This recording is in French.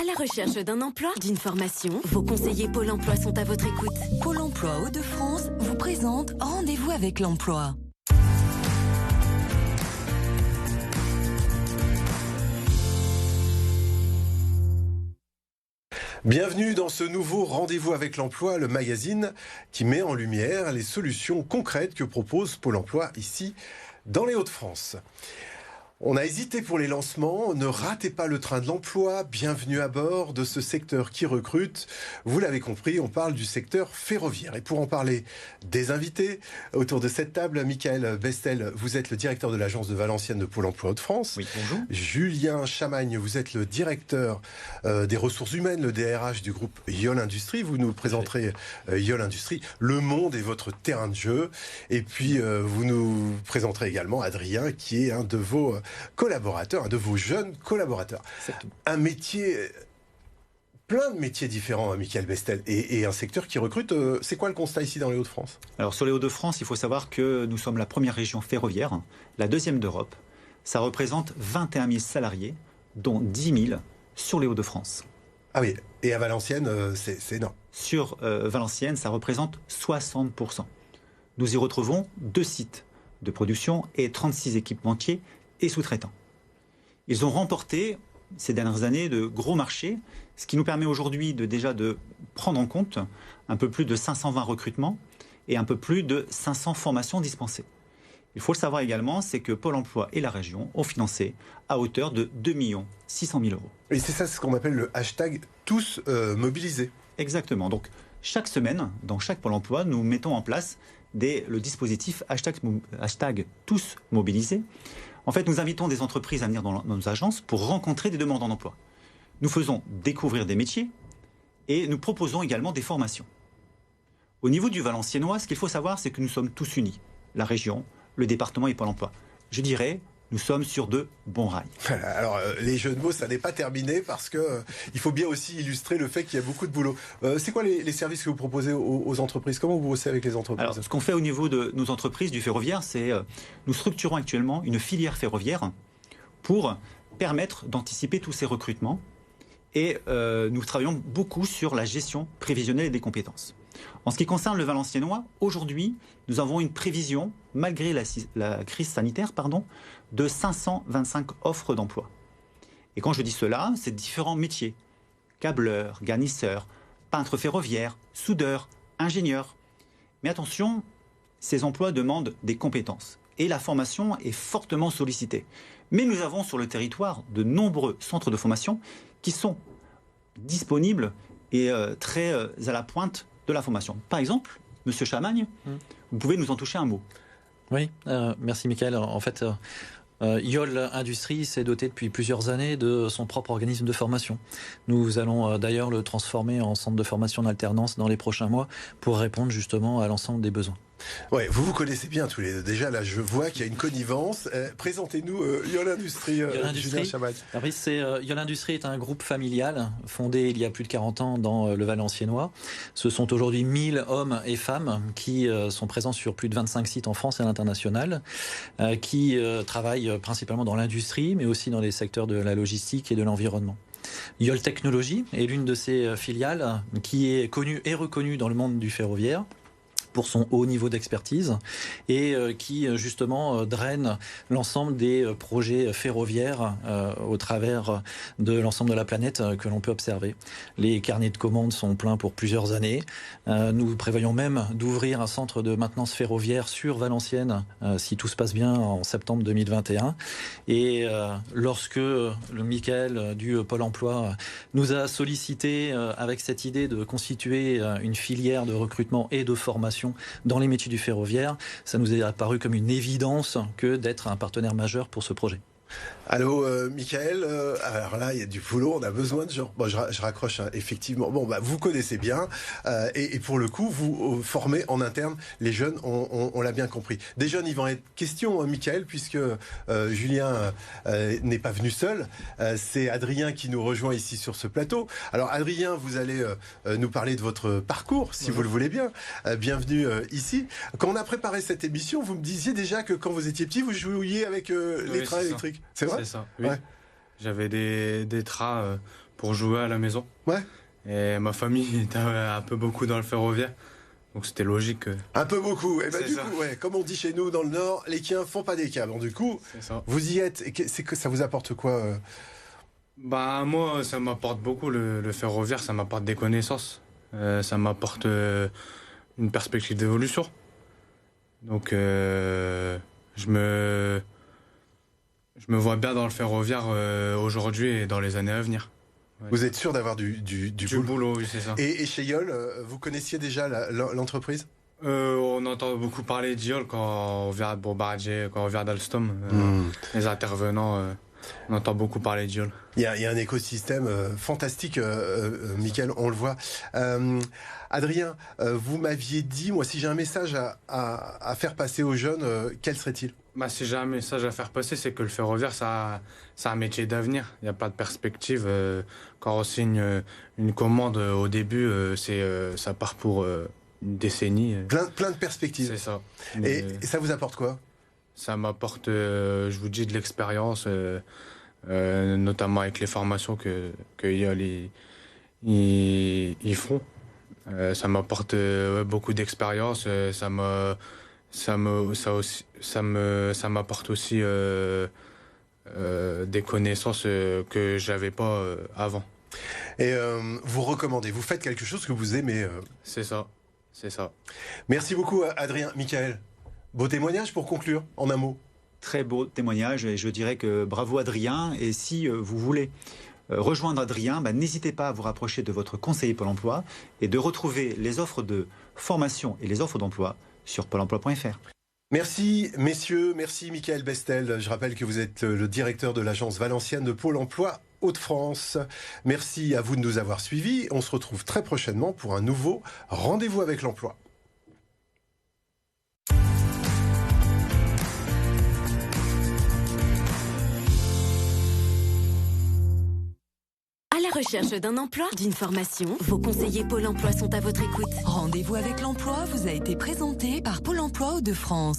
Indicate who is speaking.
Speaker 1: À la recherche d'un emploi, d'une formation, vos conseillers Pôle emploi sont à votre écoute.
Speaker 2: Pôle emploi Hauts-de-France vous présente Rendez-vous avec l'emploi.
Speaker 3: Bienvenue dans ce nouveau Rendez-vous avec l'emploi, le magazine qui met en lumière les solutions concrètes que propose Pôle emploi ici dans les Hauts-de-France. On a hésité pour les lancements, ne ratez pas le train de l'emploi, bienvenue à bord de ce secteur qui recrute. Vous l'avez compris, on parle du secteur ferroviaire. Et pour en parler des invités, autour de cette table, Michael Bestel, vous êtes le directeur de l'agence de Valenciennes de Pôle emploi Hauts-de-France.
Speaker 4: Oui, bonjour.
Speaker 3: Julien Chamagne, vous êtes le directeur des ressources humaines, le DRH du groupe Yole Industrie. Vous nous présenterez Yole Industrie. Le monde est votre terrain de jeu. Et puis, vous nous présenterez également Adrien, qui est un de vos collaborateurs, un de vos jeunes collaborateurs. Un métier, plein de métiers différents, Michael Bestel, et un secteur qui recrute. C'est quoi le constat ici dans les Hauts-de-France ?
Speaker 4: Alors sur les Hauts-de-France, il faut savoir que nous sommes la première région ferroviaire, la deuxième d'Europe. Ça représente 21 000 salariés, dont 10 000 sur les Hauts-de-France.
Speaker 3: Ah oui, et à Valenciennes, c'est énorme.
Speaker 4: Sur Valenciennes, ça représente 60%. Nous y retrouvons 2 sites de production et 36 équipementiers et sous-traitants. Ils ont remporté ces dernières années de gros marchés, ce qui nous permet aujourd'hui de prendre en compte un peu plus de 520 recrutements et un peu plus de 500 formations dispensées. Il faut le savoir également, c'est que Pôle emploi et la région ont financé à hauteur de 2 600 000 €.
Speaker 3: Et c'est ça ce qu'on appelle le hashtag tous mobilisés.
Speaker 4: Exactement. Donc chaque semaine, dans chaque Pôle emploi, nous mettons en place le dispositif hashtag tous mobilisés. En fait, nous invitons des entreprises à venir dans nos agences pour rencontrer des demandeurs d'emploi. Nous faisons découvrir des métiers et nous proposons également des formations. Au niveau du Valenciennois, ce qu'il faut savoir, c'est que nous sommes tous unis. La région, le département et Pôle emploi. Je dirais, nous sommes sur de bons rails.
Speaker 3: Alors, les jeux de mots, ça n'est pas terminé parce que il faut bien aussi illustrer le fait qu'il y a beaucoup de boulot. C'est quoi les services que vous proposez aux entreprises ? Comment vous bossez avec les entreprises ?
Speaker 4: Alors, ce qu'on fait au niveau de nos entreprises du ferroviaire, c'est nous structurons actuellement une filière ferroviaire pour permettre d'anticiper tous ces recrutements. Et nous travaillons beaucoup sur la gestion prévisionnelle des compétences. En ce qui concerne le Valenciennois, aujourd'hui, nous avons une prévision, malgré la crise sanitaire, de 525 offres d'emploi. Et quand je dis cela, c'est différents métiers. Câbleurs, garnisseurs, peintres ferroviaires, soudeurs, ingénieurs. Mais attention, ces emplois demandent des compétences. Et la formation est fortement sollicitée. Mais nous avons sur le territoire de nombreux centres de formation qui sont disponibles et très à la pointe de la formation. Par exemple, Monsieur Chamagne, vous pouvez nous en toucher un mot.
Speaker 5: Oui, merci Michael. En fait, Yole Industrie s'est doté depuis plusieurs années de son propre organisme de formation. Nous allons d'ailleurs le transformer en centre de formation en alternance dans les prochains mois pour répondre justement à l'ensemble des besoins.
Speaker 3: Ouais, vous connaissez bien tous les deux. Déjà, là, je vois qu'il y a une connivence. Présentez-nous Yole Industrie, Julien Chamagne.
Speaker 5: Yole Industrie est un groupe familial fondé il y a plus de 40 ans dans le Valenciennois. Ce sont aujourd'hui 1000 hommes et femmes qui sont présents sur plus de 25 sites en France et à l'international, qui travaillent principalement dans l'industrie, mais aussi dans les secteurs de la logistique et de l'environnement. Yole Technologies est l'une de ces filiales qui est connue et reconnue dans le monde du ferroviaire pour son haut niveau d'expertise et qui justement draine l'ensemble des projets ferroviaires au travers de l'ensemble de la planète que l'on peut observer. Les carnets de commandes sont pleins pour plusieurs années. Nous prévoyons même d'ouvrir un centre de maintenance ferroviaire sur Valenciennes si tout se passe bien en septembre 2021. Et lorsque le Michael du Pôle emploi nous a sollicité avec cette idée de constituer une filière de recrutement et de formation dans les métiers du ferroviaire, ça nous est apparu comme une évidence que d'être un partenaire majeur pour ce projet.
Speaker 3: Allô, Michael, alors là, il y a du boulot, on a besoin de gens. Bon, je raccroche, hein, effectivement. Bon, bah, vous connaissez bien, et pour le coup, vous formez en interne les jeunes, on l'a bien compris. Des jeunes, il va en être question, hein, Michael, puisque Julien n'est pas venu seul. C'est Adrien qui nous rejoint ici sur ce plateau. Alors, Adrien, vous allez nous parler de votre parcours, si vous le voulez bien. Bienvenue ici. Quand on a préparé cette émission, vous me disiez déjà que quand vous étiez petit, vous jouiez avec les trains électriques. C'est vrai ?
Speaker 6: C'est ça, oui. Ouais. J'avais des trains pour jouer à la maison.
Speaker 3: Ouais.
Speaker 6: Et ma famille était un peu beaucoup dans le ferroviaire. Donc c'était logique que...
Speaker 3: Un peu beaucoup. Et ben,
Speaker 6: C'est
Speaker 3: du
Speaker 6: ça.
Speaker 3: coup, ouais, comme on dit chez nous dans le Nord, les quiens font pas des câbles. Donc, du coup,
Speaker 6: C'est ça.
Speaker 3: vous y êtes. Et c'est que ça vous apporte quoi
Speaker 6: Bah, moi, ça m'apporte beaucoup. Le ferroviaire, ça m'apporte des connaissances. Ça m'apporte une perspective d'évolution. Donc, je me vois bien dans le ferroviaire aujourd'hui et dans les années à venir. Ouais.
Speaker 3: Vous êtes sûr d'avoir du
Speaker 6: Du boulot, oui, c'est ça.
Speaker 3: Et chez Yole, vous connaissiez déjà l'entreprise?
Speaker 6: On entend beaucoup parler d'Yole quand on vient de Bombardier, quand on vient d'Alstom. Les intervenants, on entend beaucoup parler d'Yole.
Speaker 3: Il y a un écosystème fantastique, Mickaël, on le voit. Adrien, vous m'aviez dit, moi, si j'ai un message à faire passer aux jeunes, quel serait-il?
Speaker 6: Bah, si j'ai un message à faire passer, c'est que le ferroviaire, c'est un métier d'avenir. Il n'y a pas de perspective. Quand on signe une commande au début, ça part pour une décennie.
Speaker 3: Plein de perspectives.
Speaker 6: C'est ça.
Speaker 3: Et ça vous apporte quoi?
Speaker 6: Ça m'apporte, je vous dis, de l'expérience, notamment avec les formations que Yole ils font. Ça m'apporte beaucoup d'expérience. Ça m'apporte aussi des connaissances que j'avais pas avant.
Speaker 3: Et vous recommandez, vous faites quelque chose que vous aimez.
Speaker 6: C'est ça.
Speaker 3: Merci beaucoup, Adrien. Mickaël, beau témoignage pour conclure, en un mot.
Speaker 4: Très beau témoignage et je dirais que bravo Adrien. Et si vous voulez rejoindre Adrien, n'hésitez pas à vous rapprocher de votre conseiller Pôle emploi et de retrouver les offres de formation et les offres d'emploi sur pôle emploi.fr.
Speaker 3: Merci messieurs, merci Mickaël Bestel. Je rappelle que vous êtes le directeur de l'agence valencienne de Pôle emploi Hauts-de-France. Merci à vous de nous avoir suivis. On se retrouve très prochainement pour un nouveau rendez-vous avec l'emploi.
Speaker 1: À la recherche d'un emploi, d'une formation, vos conseillers Pôle emploi sont à votre écoute.
Speaker 2: Rendez-vous avec l'emploi vous a été présenté par Pôle emploi Hauts-de-France.